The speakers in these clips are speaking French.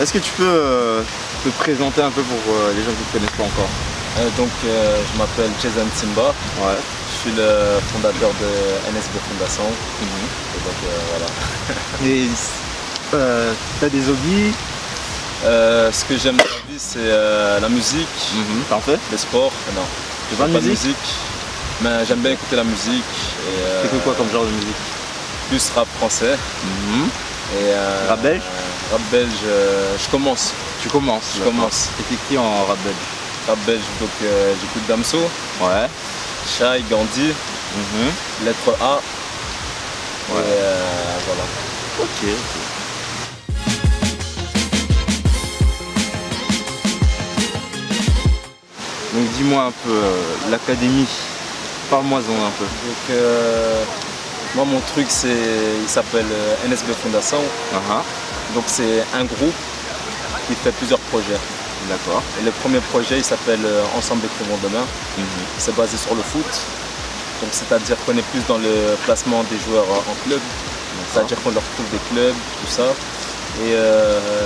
Est-ce que tu peux te présenter un peu pour les gens qui ne te connaissent pas encore? Je m'appelle Jason Simba. Ouais. Je suis le fondateur de NSB Fondation. Et donc voilà. Et t'as des hobbies? Ce que j'aime dans la vie, c'est la musique, T'en fais? le sport. Non, Tu pas fais de de musique? musique, mais j'aime bien écouter la musique. T'écoutes quoi comme genre de musique? Plus rap français. Et, Rap belge? Rap belge, je commence. Tu commences? Je commence. T'es qui en rap belge? Rap belge, donc j'écoute Damso, Ouais. Shai, Gandhi, Lettre A. Ouais. Et voilà. Ok. Donc dis-moi un peu, l'académie, parle-moi-en un peu. Donc moi mon truc il s'appelle NSB Fondation. Donc c'est un groupe qui fait plusieurs projets. D'accord. Et le premier projet il s'appelle Ensemble Écrivons Demain. C'est basé sur le foot. Donc c'est-à-dire qu'on est plus dans le placement des joueurs en club. C'est-à-dire qu'on leur trouve des clubs, tout ça. Et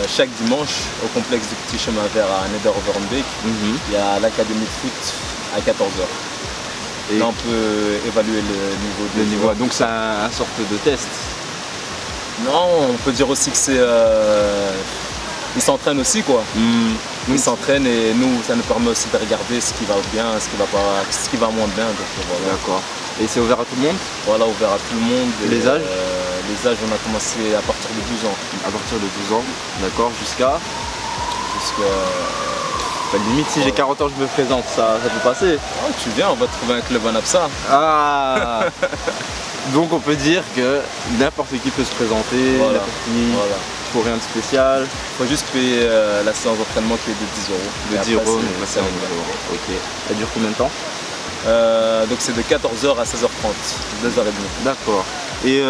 chaque dimanche, au complexe du Petit Chemin Vert à Neder-Overbeek, il y a l'académie de foot à 14h. Et là, on peut évaluer le niveau. Donc c'est un sorte de test. Non, on peut dire aussi que c'est... ils s'entraînent aussi, quoi. Ils s'entraînent et nous, ça nous permet aussi de regarder ce qui va bien, ce qui va pas, ce qui va moins bien. Voilà. D'accord. Et c'est ouvert à tout le monde? Voilà, ouvert à tout le monde. Les âges? Les âges, on a commencé à partir de 12 ans. À partir de 12 ans, d'accord, jusqu'à limite si j'ai 40 ans je me présente, ça peut passer. Oh, tu viens, on va trouver un club en Absa. Ah. Donc on peut dire que n'importe qui peut se présenter, Voilà. Pour rien de spécial. Il faut juste payer la séance d'entraînement qui est de 10 euros. De 10 euros, donc c'est ok. Elle dure combien de temps? Donc c'est de 14h à 16h30, 2h30. D'accord. Et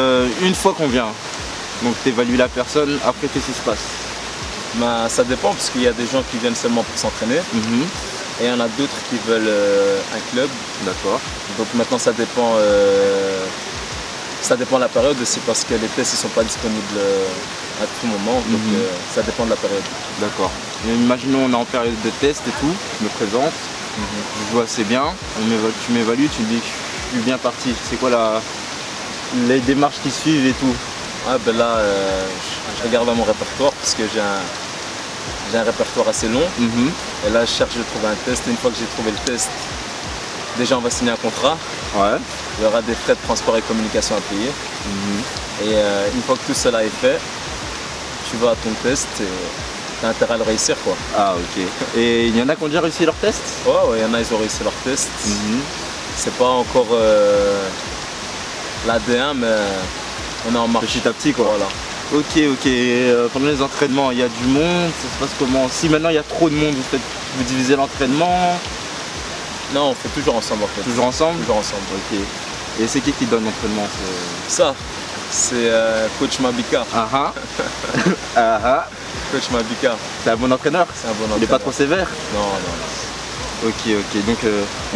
une fois qu'on vient, donc tu évalues la personne, après qu'est-ce qui se passe? Ben, ça dépend parce qu'il y a des gens qui viennent seulement pour s'entraîner et il y en a d'autres qui veulent un club. D'accord. Donc maintenant ça dépend de la période aussi parce que les tests ne sont pas disponibles à tout moment, donc ça dépend de la période. D'accord. Imaginons on est en période de test et tout, je me présente, je vois assez bien, tu m'évalues, tu me dis que je suis bien parti. C'est quoi les démarches qui suivent et tout? Ah ben là, je regarde dans mon répertoire parce que j'ai un répertoire assez long. Et là, je cherche de trouver un test. Et une fois que j'ai trouvé le test, déjà on va signer un contrat. Ouais. Il y aura des frais de transport et communication à payer. Et une fois que tout cela est fait, tu vas à ton test et tu as intérêt à le réussir, quoi. Ah ok. Et il y en a qui ont déjà réussi leur test? Ouais, il y en a, ils ont réussi leur test. C'est pas encore l'AD1, mais on est en marche. Petit à petit, quoi. Voilà. Ok. Pendant les entraînements, il y a du monde, ça se passe comment? Si maintenant il y a trop de monde, vous divisez l'entraînement? Non, on fait toujours ensemble en fait. Toujours ensemble? Toujours ensemble. Ok. Et c'est qui donne l'entraînement? Ça, c'est coach Mabika. Coach Mabika. C'est un bon entraîneur? C'est un bon entraîneur. Il n'est pas trop sévère? Non. Ok. Donc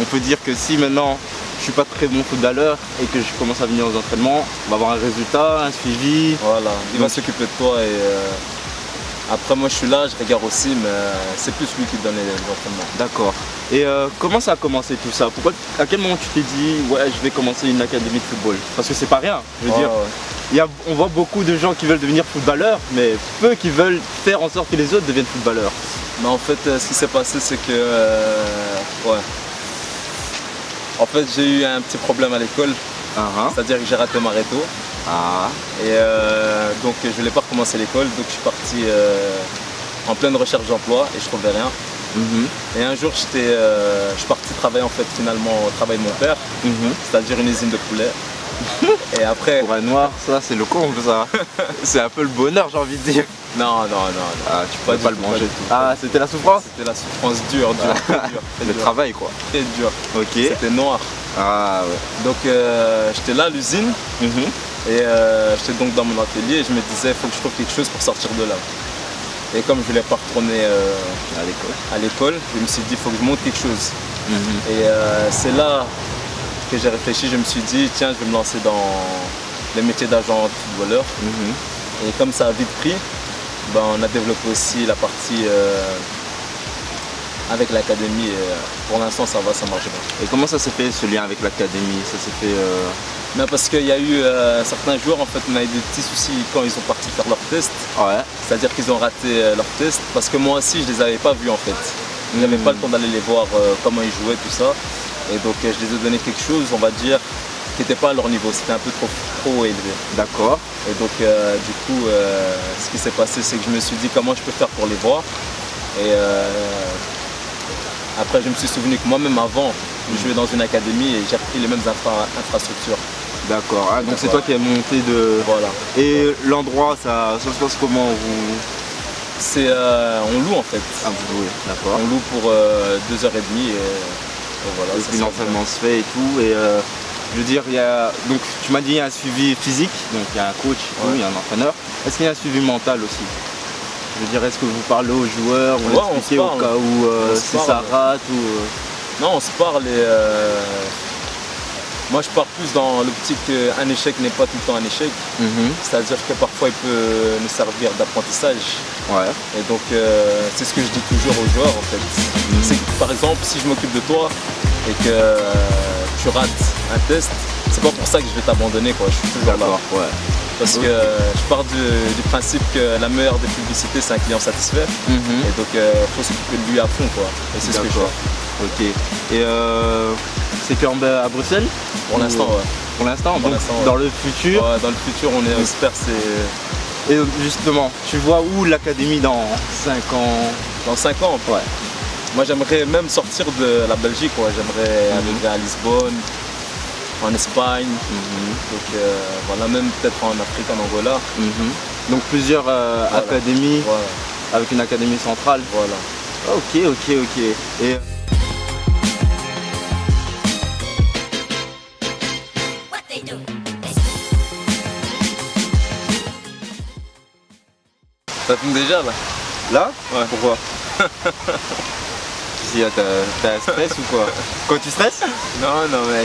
on peut dire que si maintenant je suis pas très bon footballeur et que je commence à venir aux entraînements, on va avoir un résultat, un suivi. Voilà, il va s'occuper de toi et après moi je suis là, je regarde aussi, mais c'est plus lui qui donne les entraînements. D'accord. Et comment ça a commencé tout ça? À quel moment tu t'es dit ouais je vais commencer une académie de football? Parce que c'est pas rien, je veux dire. On voit beaucoup de gens qui veulent devenir footballeurs, mais peu qui veulent faire en sorte que les autres deviennent footballeurs. Mais en fait ce qui s'est passé c'est que en fait j'ai eu un petit problème à l'école. C'est-à-dire que j'ai raté ma réto. Et donc je voulais pas recommencer l'école, donc je suis parti en pleine recherche d'emploi et je trouvais rien. Et un jour je suis parti travailler en fait finalement au travail de mon père, c'est-à-dire une usine de poulet. Et après... Pour un noir, ça c'est le comble ça. C'est un peu le bonheur j'ai envie de dire. Non. Tu pouvais pas le manger. C'était la souffrance? C'était la souffrance dure. Le travail quoi. Très dur. Ok. C'était noir. Donc j'étais là à l'usine et j'étais donc dans mon atelier et je me disais il faut que je trouve quelque chose pour sortir de là. Et comme je voulais pas retourner à l'école, je me suis dit il faut que je monte quelque chose. Et c'est là que j'ai réfléchi, je me suis dit tiens je vais me lancer dans les métiers d'agent footballeur. Et comme ça a vite pris, on a développé aussi la partie avec l'académie et pour l'instant ça va, ça marche bien. Et comment ça s'est fait ce lien avec l'académie? Ça s'est fait Mais parce qu'il y a eu certains joueurs, en fait, on a eu des petits soucis quand ils sont partis faire leurs tests. Ouais. C'est-à-dire qu'ils ont raté leurs tests parce que moi aussi je les avais pas vus en fait. Je n'avais pas le temps d'aller les voir comment ils jouaient, tout ça. Et donc je les ai donné quelque chose, on va dire, qui n'était pas à leur niveau, c'était un peu trop élevé. D'accord. Et donc du coup, ce qui s'est passé, c'est que je me suis dit comment je peux faire pour les voir. Et après je me suis souvenu que moi-même avant, je jouais dans une académie et j'ai repris les mêmes infrastructures. D'accord, ah, donc c'est toi qui as monté de... Voilà. Et l'endroit, ça se passe comment vous... C'est on loue en fait. Ah, vous louez, d'accord. On loue pour 2h30 et voilà. Et puis l'entraînement se fait et tout. Et je veux dire, il y a... Donc tu m'as dit il y a un suivi physique, donc il y a un coach, et tout, il y a un entraîneur. Est-ce qu'il y a un suivi mental aussi? Je veux dire, est-ce que vous parlez aux joueurs, vous expliquez au cas où si ça rate ou... Non, on se parle et moi je pars plus dans l'optique qu'un échec n'est pas tout le temps un échec. C'est-à-dire que parfois il peut nous servir d'apprentissage. Ouais. Et donc c'est ce que je dis toujours aux joueurs en fait. C'est que par exemple si je m'occupe de toi et que tu rates un test, c'est pas pour ça que je vais t'abandonner quoi, je suis toujours là. Ouais. Parce que je pars du principe que la meilleure des publicités c'est un client satisfait. Et donc il faut s'occuper de lui à fond quoi. Et c'est ce que je fais. Ok. Et c'est qu'à Bruxelles? Pour l'instant, ouais. Pour l'instant, donc ouais. Dans le futur? Ouais, dans le futur, on espère c'est... Et justement, tu vois où l'académie dans 5 ans? Dans 5 ans? Ouais. Moi j'aimerais même sortir de la Belgique, ouais. J'aimerais arriver à Lisbonne, en Espagne, donc voilà, même peut-être en Afrique, en Angola. Donc plusieurs académies, voilà. Avec une académie centrale. Voilà. Ok. Et ça fume déjà là? Là? Ouais. Pourquoi? T'as un stress ou quoi? Quand tu stresses? Non mais...